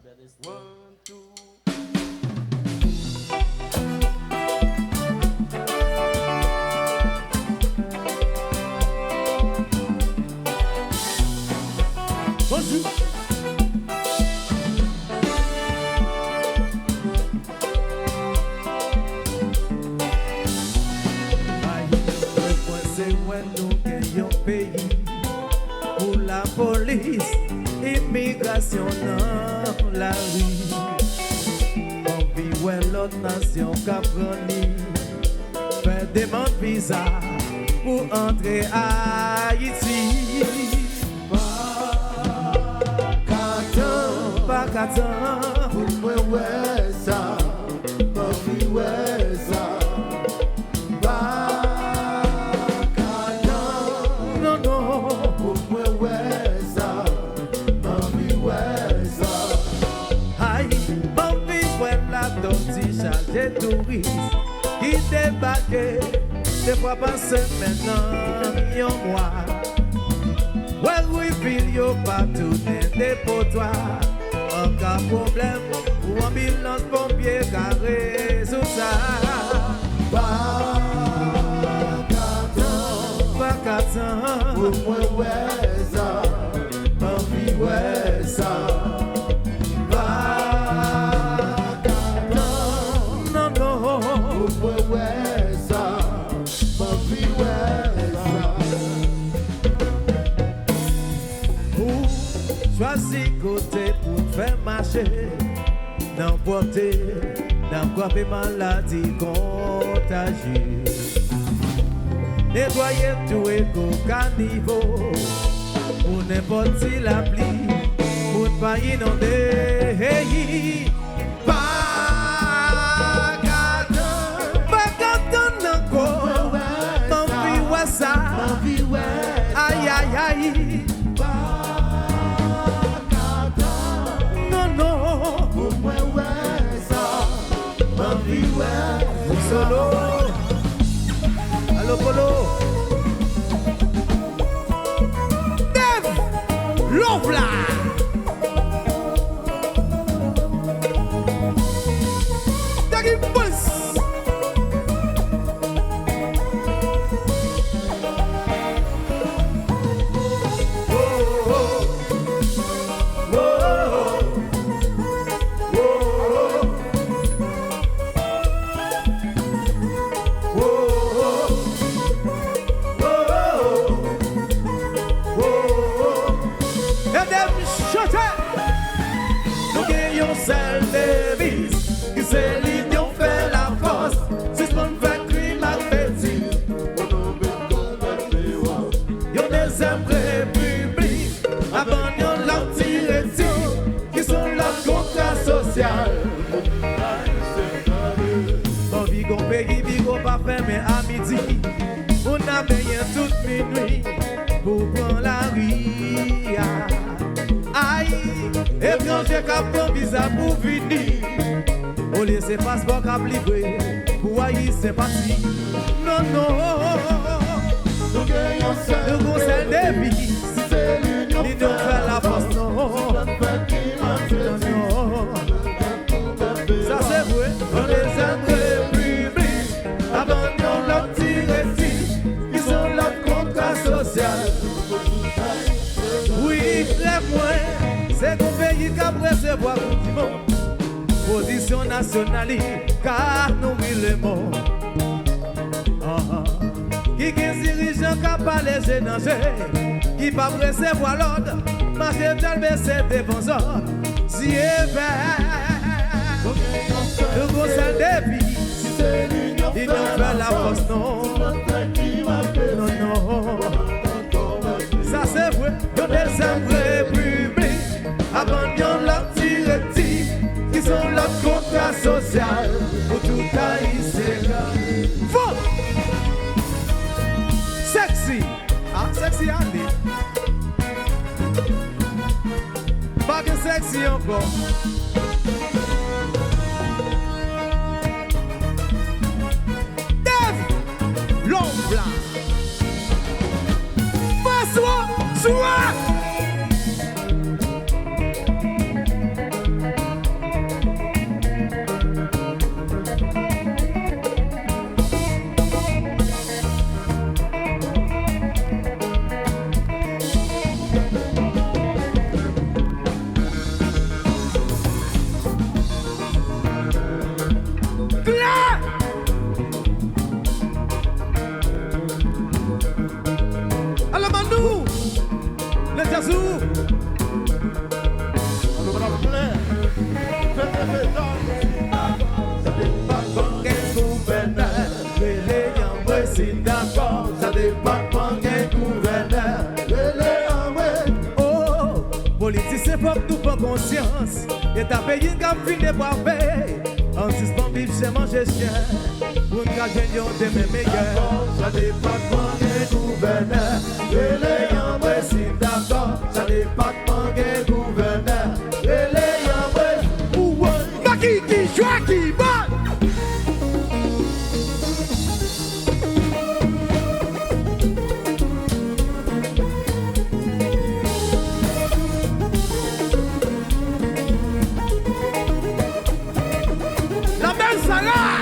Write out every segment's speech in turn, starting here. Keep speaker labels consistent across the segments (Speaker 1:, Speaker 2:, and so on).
Speaker 1: One, two. Bonjour.
Speaker 2: Pour la police, immigration dans la rue. On vit où l'autre nation caproni fait demande visa pour entrer à Haïti. Pas qu'attendre,
Speaker 3: pour moi ouais ça, ma vie ouais ça.
Speaker 2: Des touristes qui débarquent des fois par semaine en un mois. Ouais, oui, ville, yo partout dans des potoirs. En cas de problème, ou ambulance, pompier, carré, sous ça. Pas qu'attendre,
Speaker 3: pour moi ouais ça, ma vie ouais ça.
Speaker 2: Choisis côté pour faire marcher, n'emporter, d'emporter maladie contagieuse. Nettoyer tout égo caniveau, pour n'importe qui la pluie, pour ne pas inonder. Pas qu'attendre encore, mon vie ouais ça, aïe aïe aïe. Solo, allo polo, Dave, Lovla. Dagi Boss. Mon bigo pays, bigo pas fermé à midi. On a payé toute minuit pour prendre la rue. Aïe, étranger qui prend visa pour venir. On laisse passeport qui livré pour Haïti c'est parti. Non, non, nous conseillons des vies. L'union fait la force, non. Ça c'est vrai, on les aime république. Abandonne leur directive, ils sont leur contrat social. Oui, très moins, c'est qu'on pays qui a recevoir du monde. Position nationale, car nous le monde. Qui est dirigeant qui a pas les danger, qui pas recevoir l'ordre, marcher tel baisser des bons ordres. Si est vert. Le conseil des vies, il nous fait la force, non. Non, non. Ça c'est vrai, nous les aime république. Abandonnons leur directive, qui sont leur contrat social pour tout haïtien. Faux! Sexy! Ah, sexy, allez. Pas que sexy encore. L'homme blanc. Passe-moi, sois. vacances. Et t'as payé une gamme fine pour payer. En suspens, vivre, j'ai mangé chien. Pour une gardien de mes meilleurs.
Speaker 3: Ça département des gouverneurs, relais en principe d'accord. Ça département des gouverneurs, relais en principe.
Speaker 2: Makiki, Joaki, bon! La belle Sarah!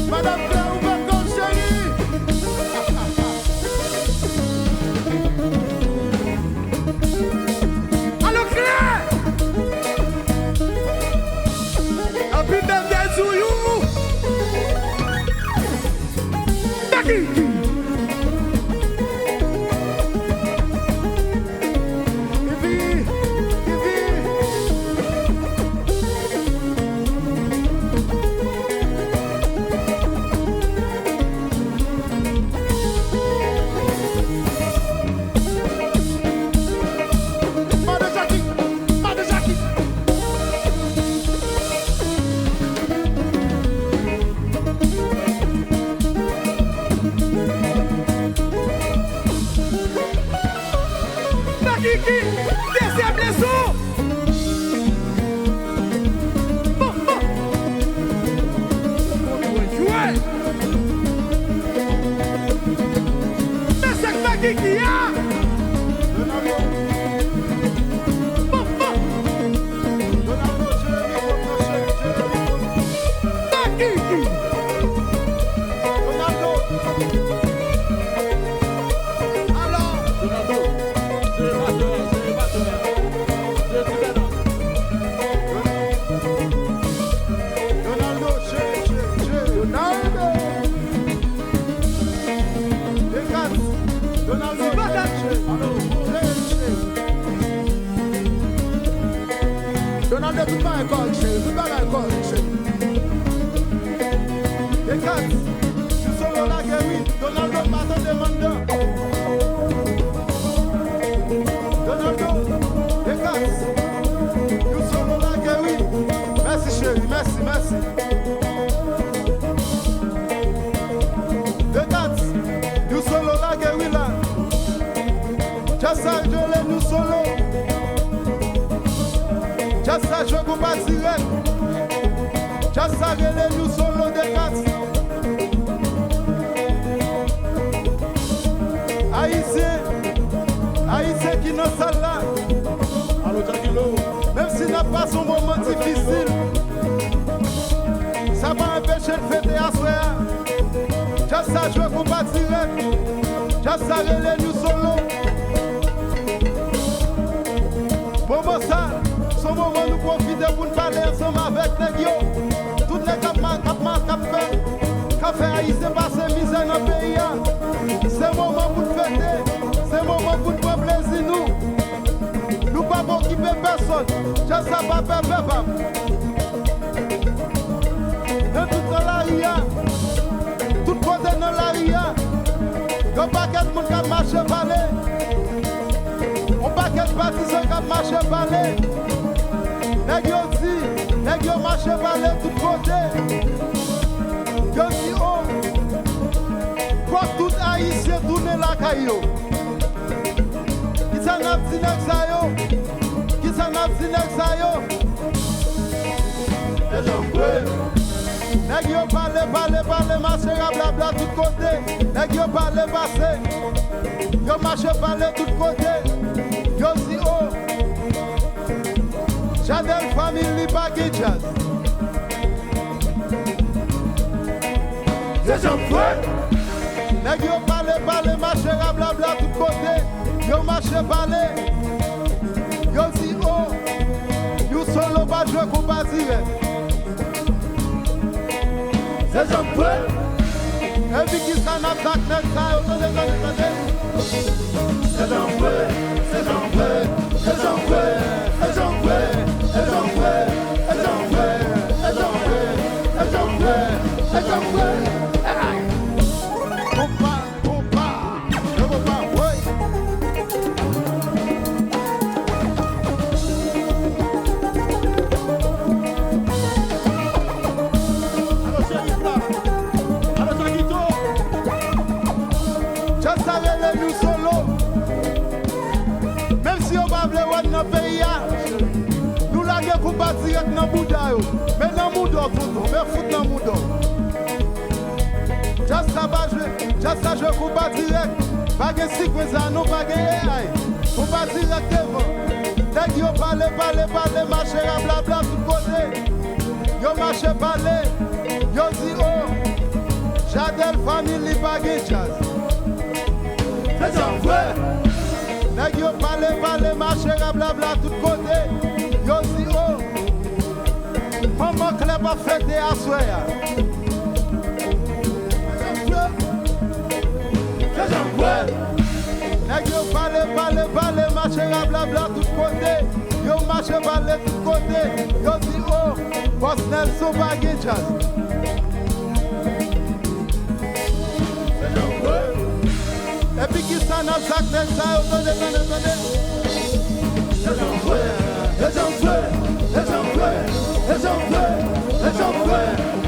Speaker 3: Madame Claire, ouvert comme chérie.
Speaker 2: Allô, Claire! Happy birthday to you! Makiki!
Speaker 3: Ivi, Ivi. Mother Jackie, Mother Jackie.
Speaker 2: Makiki! Deuxième leçon! Bon, bon! Jouer! Mais c'est que Makiki, hein? Bon, bon! Makiki! Alors,
Speaker 3: Donald, tout pas encore, chérie, tout pas encore, chérie. Les quatre, tu solo la guéri, Donaldo, matin demande. Donaldo, les quatre, tu solo la guéri. Merci chérie, merci, merci. Les quatre, tu solo la guéri là. Just ça, je l'ai, nous solo. Just ça, je vous pas direct. Just ça, je l'ai, nous solo des quatre. Haïtien qui nous salle là. Allô, Jacquilo. Même s'il n'a pas son moment difficile, ça va empêcher de fêter à soir. Just ça, je vous pas direct. Just ça, je l'ai, nous solo. Moment ça, son moment nous profiter pour nous parler ensemble avec les gars. Toutes les cap fait Haïtien passer misère dans le pays. C'est le moment pour nous fêter, c'est le moment pour nous prendre plaisir nous. Nous ne pouvons pas occuper personne, je sais pas faire papa. Dans toute la ria, tout côté dans la ria, il y a un paquet de monde qui marche parler. On paquet de partisans qui marche parler. Les gars dit, les gars marche parler de tous côtés. Yo dit oh, quoi tout haïtien tourne la caillou. Qui s'en a dit ça yo? Qui s'en a dit ça yo? Les gens prêts. Les gars parler, marcher blabla tout côté. Les gars parler, passer. Yo marche parler tout côté. Yo dit oh, Jadel famille pas qui jazz. C'est j'en fais. Les gars parler, marcher blabla tout côté. Yo marche parler. Yo dit oh, you solo pas jouer pour pas dire. C'est j'en fais. Et puis qui s'en a tac net ça, attendez. C'est j'en fais, c'est j'en fais, c'est j'en fais, c'est j'en fais, c'est j'en fais, c'est j'en fais, c'est j'en fais, c'est j'en fais, c'est j'en fais. dans Bouddha, mais dans le monde, tonton, mais fout dans le monde. Just ça, je vous pas direct. Pas de séquence, non, pas de AI. On va directement. Dès que vous parlez, marchez à blabla tout côté. Vous marchez, parlez. Vous dites, oh, Jadel famille, pas de jazz.
Speaker 2: C'est un vrai.
Speaker 3: Dès que vous parlez, marchez à blabla tout côté. Vous dites, oh, maman Club a fêté à soir.
Speaker 2: C'est un vrai.
Speaker 3: Nèg yo parle, marche la blabla tout côté. Yo marche parle tout côté. Yo dit oh, boss Nelson bagay jazz. Et puis qui ça n'a pas fait ça, attendez.
Speaker 2: C'est un vrai. C'est un vrai. C'est un vrai. C'est un vrai. C'est un vrai.